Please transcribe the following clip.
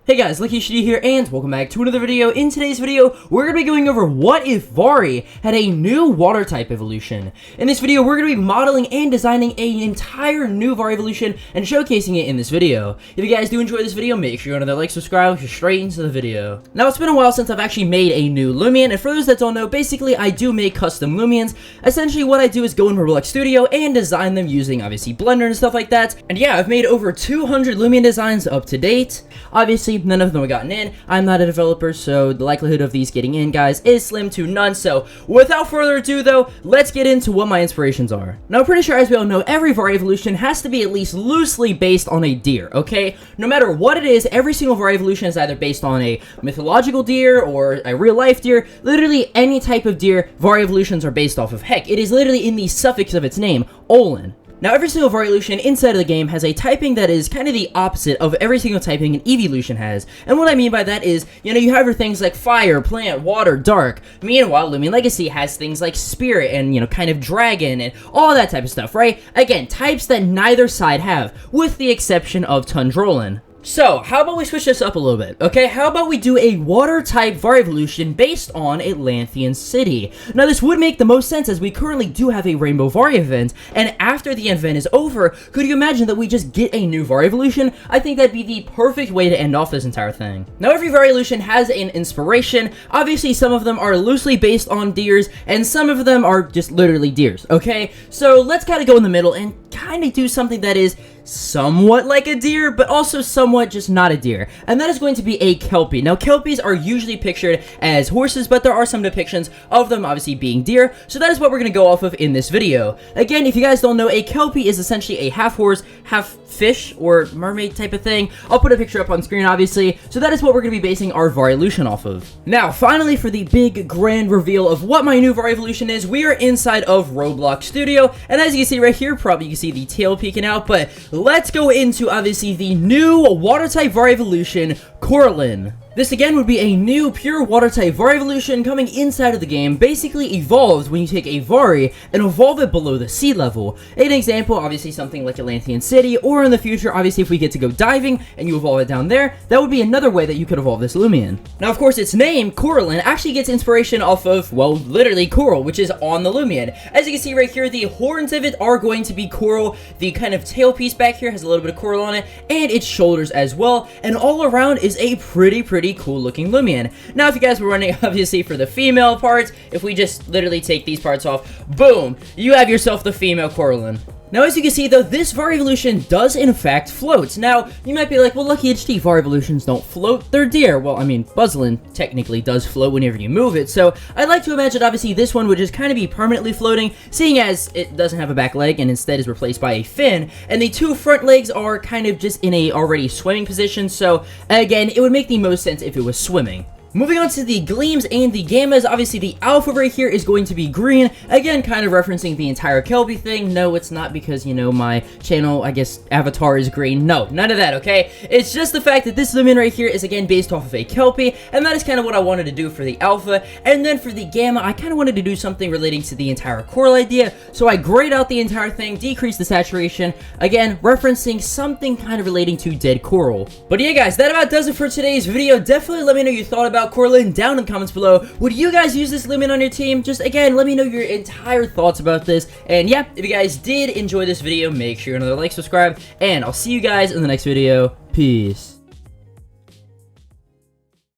Hey guys, LuckyHD here, and welcome back to another video. In today's video, we're going to be going over what if Vari had a new water type evolution. In this video, we're going to be modeling and designing an entire new Vari evolution and showcasing it in this video. If you guys do enjoy this video, make sure you go to the like, subscribe, get straight into the video. Now, it's been a while since I've actually made a new Loomian, and for those that don't know, basically I do make custom Loomians. Essentially, what I do is go in Roblox Studio and design them using, obviously, Blender and stuff like that. And yeah, I've made over 200 Loomian designs up to date. Obviously, none of them have gotten in. I'm not a developer, so the likelihood of these getting in, guys, is slim to none. So without further ado, though, let's get into what my inspirations are. Now, I'm pretty sure, as we all know, every Vari evolution has to be at least loosely based on a deer, okay? No matter what it is, every single Vari evolution is either based on a mythological deer or a real-life deer. Literally any type of deer, Vari evolutions are based off of. Heck, it is literally in the suffix of its name, Olin. Now, every single Vari evolution inside of the game has a typing that is kind of the opposite of every single typing an evolution has. And what I mean by that is, you know, you have your things like fire, plant, water, dark. Meanwhile, Loomian Legacy has things like spirit and, you know, kind of dragon and all that type of stuff, right? Again, types that neither side have, with the exception of Tundrolin. So, how about we switch this up a little bit, okay? How about we do a water-type Vari evolution based on Atlanthian City? Now, this would make the most sense as we currently do have a Rainbow Vari event, and after the event is over, could you imagine that we just get a new Vari evolution? I think that'd be the perfect way to end off this entire thing. Now, every Vari evolution has an inspiration. Obviously, some of them are loosely based on deers, and some of them are just literally deers, okay? So, let's kind of go in the middle and kind of do something that is somewhat like a deer, but also somewhat just not a deer, and that is going to be a Kelpie. Now, Kelpies are usually pictured as horses, but there are some depictions of them obviously being deer, so that is what we're going to go off of in this video. Again, if you guys don't know, a Kelpie is essentially a half horse, half fish, or mermaid type of thing. I'll put a picture up on screen, obviously, so that is what we're going to be basing our Vari evolution off of. Now, finally, for the big grand reveal of what my new Vari evolution is, we are inside of Roblox Studio, and as you can see right here, probably you can see the tail peeking out, but let's go into, obviously, the new water-type Vari evolution, Coralin. This again would be a new pure water-type Vari evolution coming inside of the game, basically evolved when you take a Vari and evolve it below the sea level. An example, obviously something like Atlanthean City, or in the future, obviously if we get to go diving and you evolve it down there, that would be another way that you could evolve this Loomian. Now, of course, its name, Coralin, actually gets inspiration off of, well, literally coral, which is on the Loomian. As you can see right here, the horns of it are going to be coral, the kind of tail piece back here has a little bit of coral on it, and its shoulders as well, and all around is a pretty cool looking Loomian. Now, if you guys were wondering, obviously, for the female parts, if we just literally take these parts off, boom, you have yourself the female Coralin. Now, as you can see, though, this Vari evolution does, in fact, float. Now, you might be like, well, LuckyHD, Vari evolutions don't float, they're deer. Well, I mean, Buzzlin technically does float whenever you move it, so I'd like to imagine, obviously, this one would just kind of be permanently floating, seeing as it doesn't have a back leg and instead is replaced by a fin, and the two front legs are kind of just in a already swimming position, so, again, it would make the most sense if it was swimming. Moving on to the gleams and the gammas, obviously the alpha right here is going to be green, again kind of referencing the entire Kelpie thing. No, it's not because, you know, my channel, I guess, avatar is green. No, none of that, okay? It's just the fact that this Loomian right here is again based off of a Kelpie, and that is kind of what I wanted to do for the alpha. And then for the gamma, I kind of wanted to do something relating to the entire coral idea, so I grayed out the entire thing, decreased the saturation, again referencing something kind of relating to dead coral. But yeah, guys, that about does it for today's video. Definitely let me know your thought about Coralin down in the comments below. Would you guys use this Loomian on your team? Just again, let me know your entire thoughts about this. And yeah, if you guys did enjoy this video, make sure you like, subscribe, and I'll see you guys in the next video. Peace.